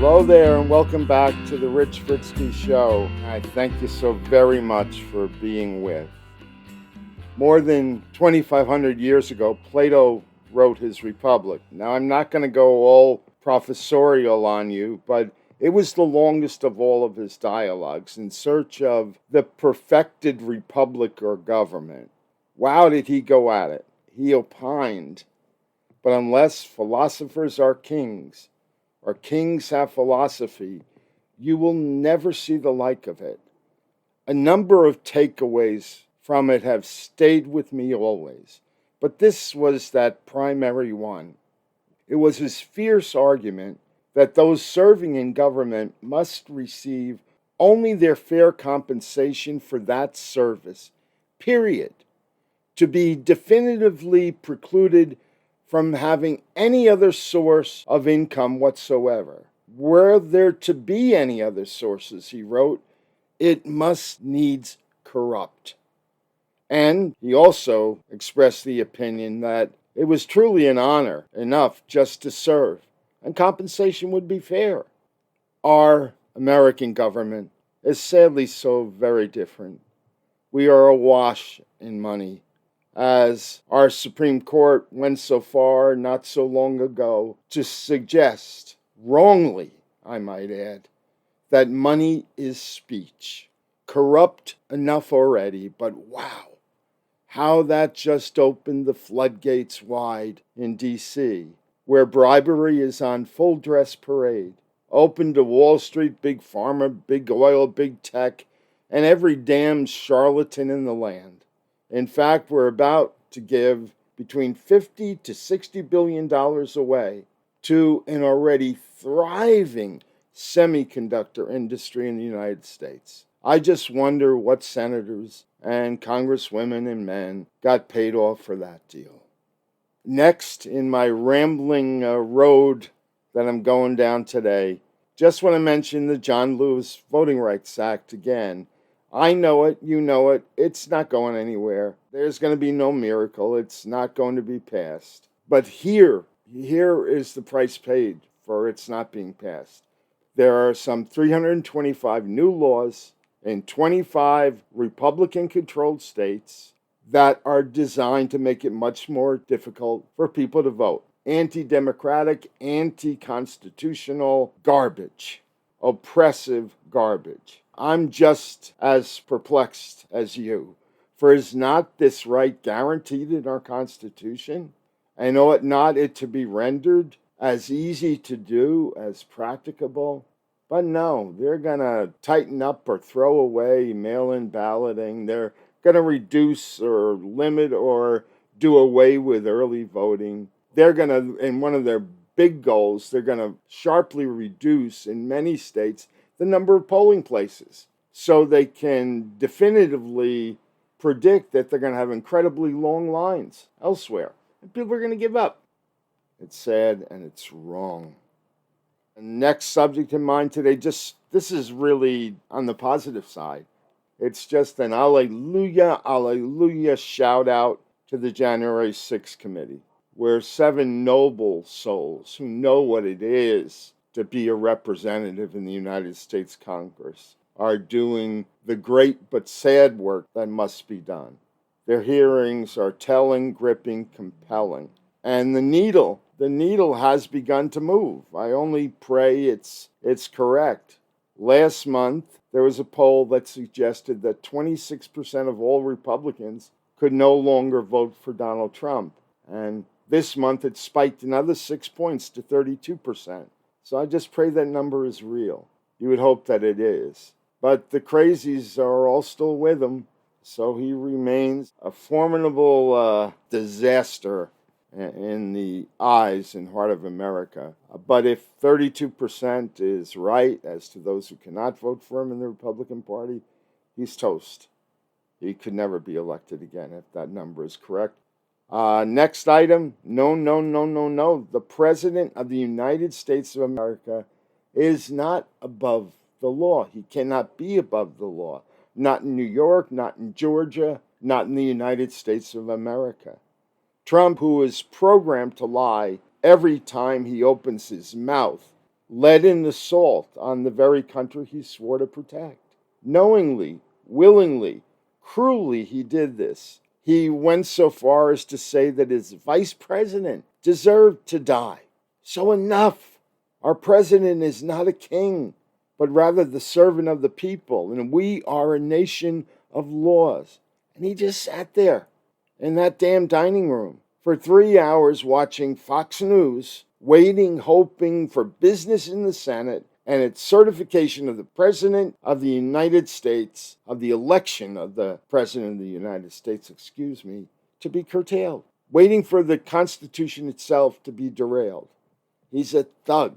Hello there, and welcome back to the Rich Fritzky Show. I thank you so very much for being with. More than 2,500 years ago, Plato wrote his Republic. Now, I'm not going to go all professorial on you, but it was the longest of all of his dialogues in search of the perfected republic or government. Wow, did he go at it? He opined, but unless philosophers are kings, or kings have philosophy, you will never see the like of it. A number of takeaways from it have stayed with me always, but this was that primary one. It was his fierce argument that those serving in government must receive only their fair compensation for that service, period, to be definitively precluded from having any other source of income whatsoever. Were there to be any other sources, he wrote, it must needs corrupt. And he also expressed the opinion that it was truly an honor enough just to serve, and compensation would be fair. Our American government is sadly so very different. We are awash in money, as our Supreme Court went so far not so long ago to suggest, wrongly, I might add, that money is speech. Corrupt enough already, but wow, how that just opened the floodgates wide in D.C., where bribery is on full dress parade, open to Wall Street, big pharma, big oil, big tech, and every damn charlatan in the land. In fact, we're about to give between $50 to $60 billion away to an already thriving semiconductor industry in the United States. I just wonder what senators and congresswomen and men got paid off for that deal. Next, in my rambling road that I'm going down today, just want to mention the John Lewis Voting Rights Act again. I know it, you know it, it's not going anywhere. There's going to be no miracle, it's not going to be passed. But here is the price paid for its not being passed. There are some 325 new laws in 25 Republican-controlled states that are designed to make it much more difficult for people to vote. Anti-democratic, anti-constitutional garbage, oppressive garbage. I'm just as perplexed as you. For is not this right guaranteed in our Constitution? And ought not it to be rendered as easy to do as practicable? But no, they're going to tighten up or throw away mail-in balloting. They're going to reduce or limit or do away with early voting. They're going to, in one of their big goals, they're going to sharply reduce in many states the number of polling places so they can definitively predict that they're going to have incredibly long lines elsewhere. And people are going to give up. It's sad and it's wrong. The next subject in mind today, this is really on the positive side. It's just an alleluia, alleluia shout out to the January 6th committee, where 7 noble souls who know what it is to be a representative in the United States Congress are doing the great but sad work that must be done. Their hearings are telling, gripping, compelling. And the needle has begun to move. I only pray it's correct. Last month, there was a poll that suggested that 26% of all Republicans could no longer vote for Donald Trump. And this month, it spiked another 6 points to 32%. So I just pray that number is real. You would hope that it is. But the crazies are all still with him, so he remains a formidable disaster in the eyes and heart of America. But if 32% is right as to those who cannot vote for him in the Republican Party, he's toast. He could never be elected again if that number is correct. Next item, no. The President of the United States of America is not above the law. He cannot be above the law. Not in New York, not in Georgia, not in the United States of America. Trump, who is programmed to lie every time he opens his mouth, led an assault on the very country he swore to protect. Knowingly, willingly, cruelly, he did this. He went so far as to say that his vice president deserved to die. So enough. Our president is not a king, but rather the servant of the people, and we are a nation of laws. And he just sat there in that damn dining room for 3 hours watching Fox News, waiting, hoping for business in the Senate and its certification of the President of the United States, of the election of the President of the United States, to be curtailed, waiting for the Constitution itself to be derailed. He's a thug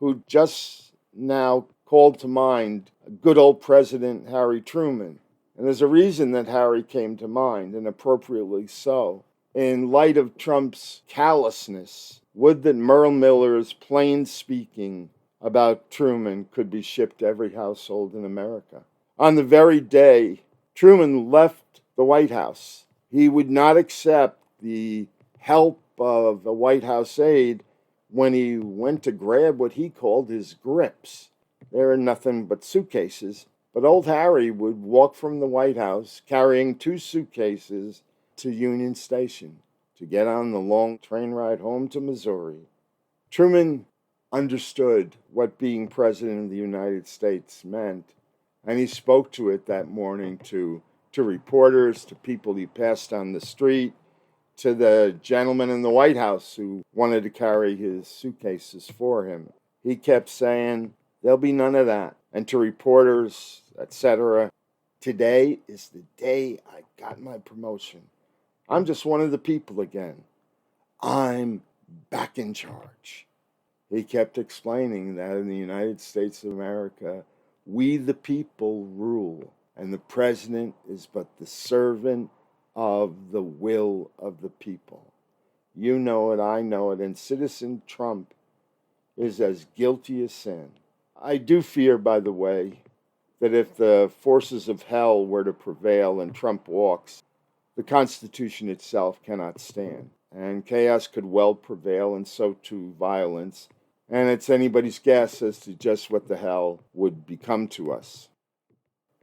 who just now called to mind good old President Harry Truman. And there's a reason that Harry came to mind, and appropriately so. In light of Trump's callousness, would that Merle Miller's plain speaking about Truman could be shipped to every household in America. On the very day Truman left the White House, he would not accept the help of a White House aide when he went to grab what he called his grips. They were nothing but suitcases, but old Harry would walk from the White House carrying 2 suitcases to Union Station to get on the long train ride home to Missouri. Truman understood what being president of the United States meant, and he spoke to it that morning to reporters, to people he passed on the street, to the gentleman in the White House who wanted to carry his suitcases for him. He kept saying, "There'll be none of that." And to reporters, etc., "Today is the day I got my promotion. I'm just one of the people again. I'm back in charge." He kept explaining that in the United States of America, we the people rule, and the president is but the servant of the will of the people. You know it, I know it, and Citizen Trump is as guilty as sin. I do fear, by the way, that if the forces of hell were to prevail and Trump walks, the Constitution itself cannot stand, and chaos could well prevail, and so too violence, and it's anybody's guess as to just what the hell would become to us.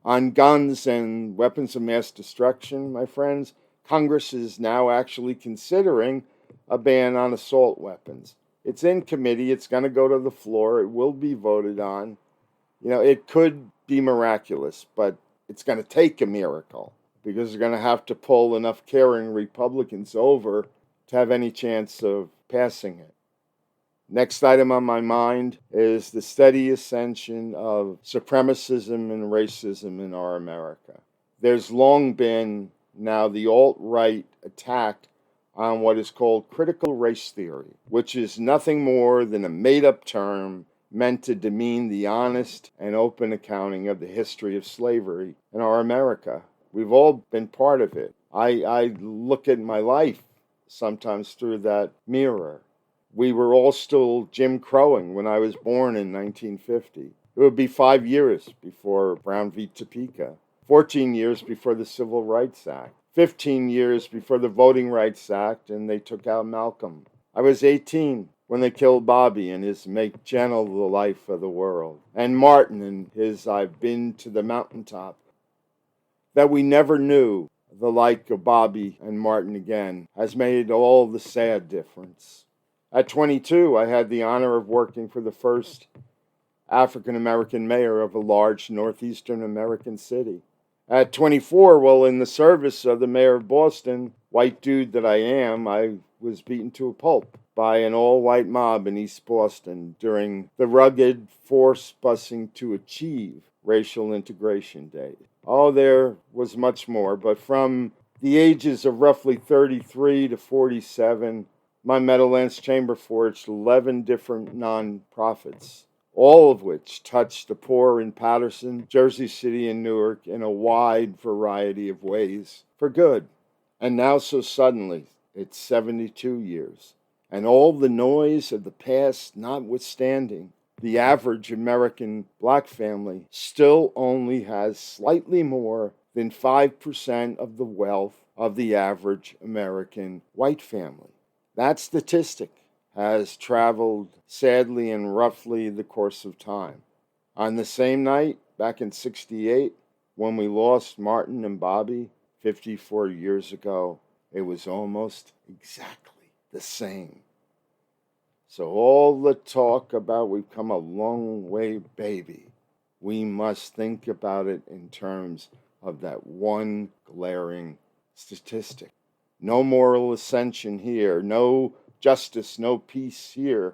On guns and weapons of mass destruction, my friends, Congress is now actually considering a ban on assault weapons. It's in committee. It's going to go to the floor. It will be voted on. It could be miraculous, but it's going to take a miracle because they're going to have to pull enough caring Republicans over to have any chance of passing it. Next item on my mind is the steady ascension of supremacism and racism in our America. There's long been now the alt-right attack on what is called critical race theory, which is nothing more than a made-up term meant to demean the honest and open accounting of the history of slavery in our America. We've all been part of it. I look at my life sometimes through that mirror. We were all still Jim Crowing when I was born in 1950. It would be 5 years before Brown v. Topeka, 14 years before the Civil Rights Act, 15 years before the Voting Rights Act, and they took out Malcolm. I was 18 when they killed Bobby and his Make Gentle the Life of the World, and Martin and his I've Been to the Mountaintop. That we never knew the like of Bobby and Martin again has made all the sad difference. At 22, I had the honor of working for the first African-American mayor of a large northeastern American city. At 24, well, in the service of the mayor of Boston, white dude that I am, I was beaten to a pulp by an all-white mob in East Boston during the rugged force busing to achieve racial integration day. Oh, there was much more, but from the ages of roughly 33 to 47, my Meadowlands Chamber forged 11 different nonprofits, all of which touched the poor in Paterson, Jersey City, and Newark in a wide variety of ways for good. And now, so suddenly, it's 72 years. And all the noise of the past notwithstanding, the average American black family still only has slightly more than 5% of the wealth of the average American white family. That statistic has traveled sadly in roughly the course of time. On the same night, back in '68, when we lost Martin and Bobby 54 years ago, it was almost exactly the same. So all the talk about we've come a long way, baby, we must think about it in terms of that one glaring statistic. No moral ascension here, no justice, no peace here.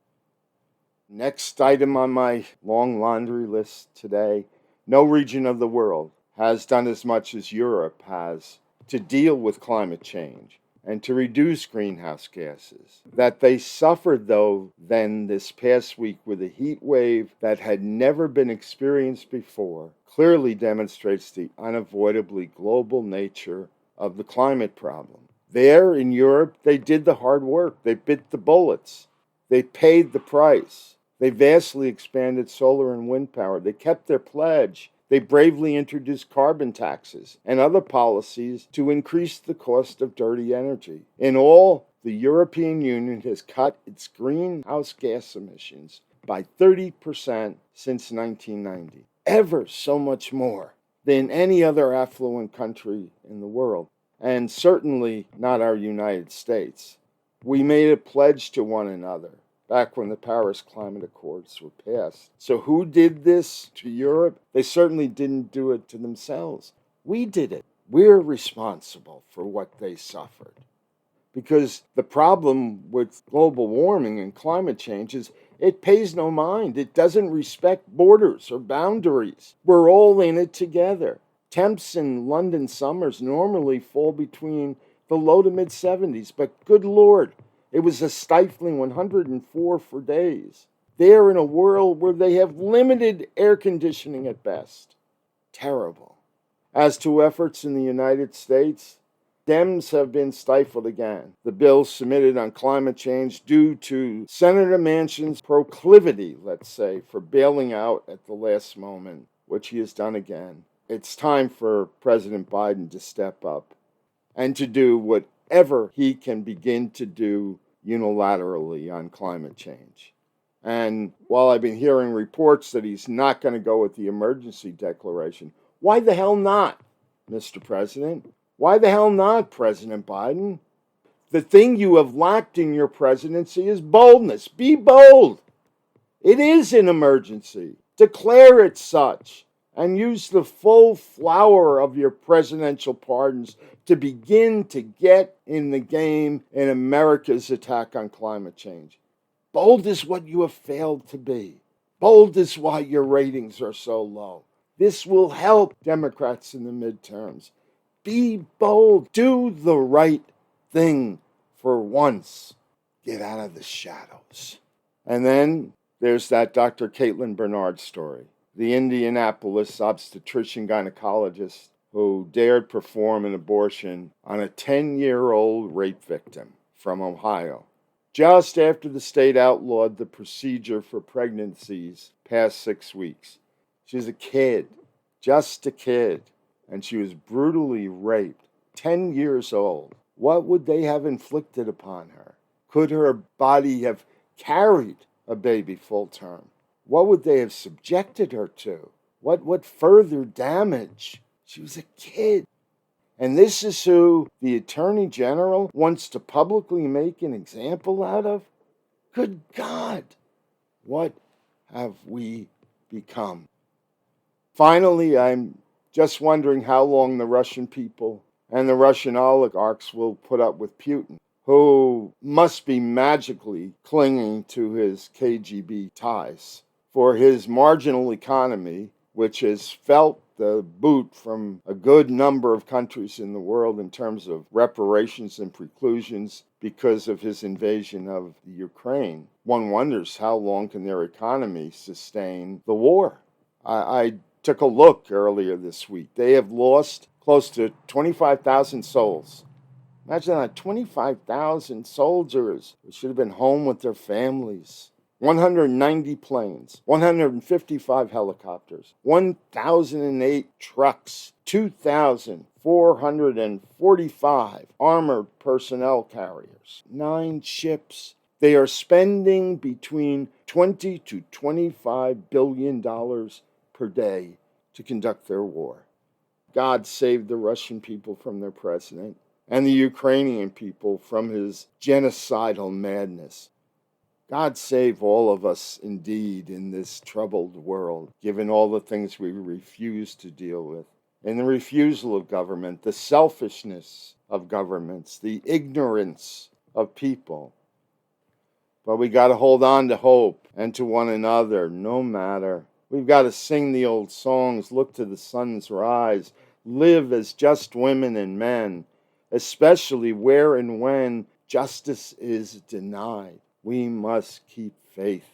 Next item on my long laundry list today, no region of the world has done as much as Europe has to deal with climate change and to reduce greenhouse gases. That they suffered, though, then this past week with a heat wave that had never been experienced before clearly demonstrates the unavoidably global nature of the climate problem. There in Europe, they did the hard work. They bit the bullets. They paid the price. They vastly expanded solar and wind power. They kept their pledge. They bravely introduced carbon taxes and other policies to increase the cost of dirty energy. In all, the European Union has cut its greenhouse gas emissions by 30% since 1990. Ever so much more than any other affluent country in the world, and certainly not our United States. We made a pledge to one another back when the Paris Climate Accords were passed. So who did this to Europe? They certainly didn't do it to themselves. We did it. We're responsible for what they suffered. Because the problem with global warming and climate change is it pays no mind. It doesn't respect borders or boundaries. We're all in it together. Temps in London summers normally fall between the low to mid 70s, but good Lord, it was a stifling 104 for days. They're in a world where they have limited air conditioning at best. Terrible. As to efforts in the United States, Dems have been stifled again. The bill submitted on climate change due to Senator Manchin's proclivity, let's say, for bailing out at the last moment, which he has done again. It's time for President Biden to step up and to do whatever he can begin to do unilaterally on climate change. And while I've been hearing reports that he's not going to go with the emergency declaration, why the hell not, Mr. President? Why the hell not, President Biden? The thing you have lacked in your presidency is boldness. Be bold. It is an emergency. Declare it such. And use the full flower of your presidential pardons to begin to get in the game in America's attack on climate change. Bold is what you have failed to be. Bold is why your ratings are so low. This will help Democrats in the midterms. Be bold. Do the right thing for once. Get out of the shadows. And then there's that Dr. Caitlin Bernard story. The Indianapolis obstetrician gynecologist who dared perform an abortion on a 10-year-old rape victim from Ohio, just after the state outlawed the procedure for pregnancies past 6 weeks. She was a kid, just a kid, and she was brutally raped, 10 years old. What would they have inflicted upon her? Could her body have carried a baby full term? What would they have subjected her to? What further damage? She was a kid. And this is who the Attorney General wants to publicly make an example out of? Good God, what have we become? Finally, I'm just wondering how long the Russian people and the Russian oligarchs will put up with Putin, who must be magically clinging to his KGB ties. For his marginal economy, which has felt the boot from a good number of countries in the world in terms of reparations and preclusions because of his invasion of the Ukraine, one wonders how long can their economy sustain the war. I took a look earlier this week. They have lost close to 25,000 souls. Imagine that, 25,000 soldiers who should have been home with their families. 190 planes, 155 helicopters, 1,008 trucks, 2,445 armored personnel carriers, 9 ships, They are spending between $20 to $25 billion per day to conduct their war. God save the Russian people from their president and the Ukrainian people from his genocidal madness. God save all of us indeed in this troubled world, given all the things we refuse to deal with, and the refusal of government, the selfishness of governments, the ignorance of people. But we got to hold on to hope and to one another, no matter. We've got to sing the old songs, look to the sun's rise, live as just women and men, especially where and when justice is denied. We must keep faith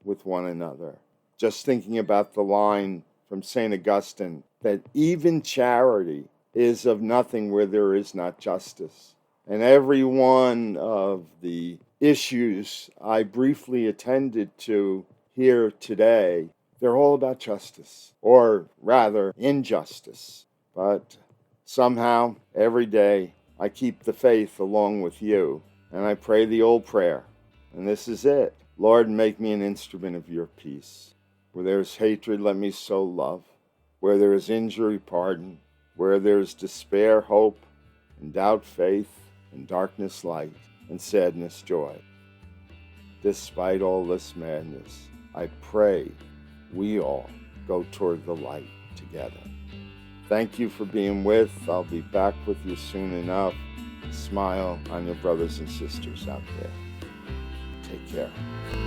with one another. Just thinking about the line from St. Augustine that even charity is of nothing where there is not justice. And every one of the issues I briefly attended to here today, they're all about justice, or rather injustice. But somehow, every day, I keep the faith along with you, and I pray the old prayer. And this is it. Lord, make me an instrument of your peace. Where there is hatred, let me sow love. Where there is injury, pardon. Where there is despair, hope. And doubt, faith. And darkness, light. And sadness, joy. Despite all this madness, I pray we all go toward the light together. Thank you for being with. I'll be back with you soon enough. Smile on your brothers and sisters out there. Take care.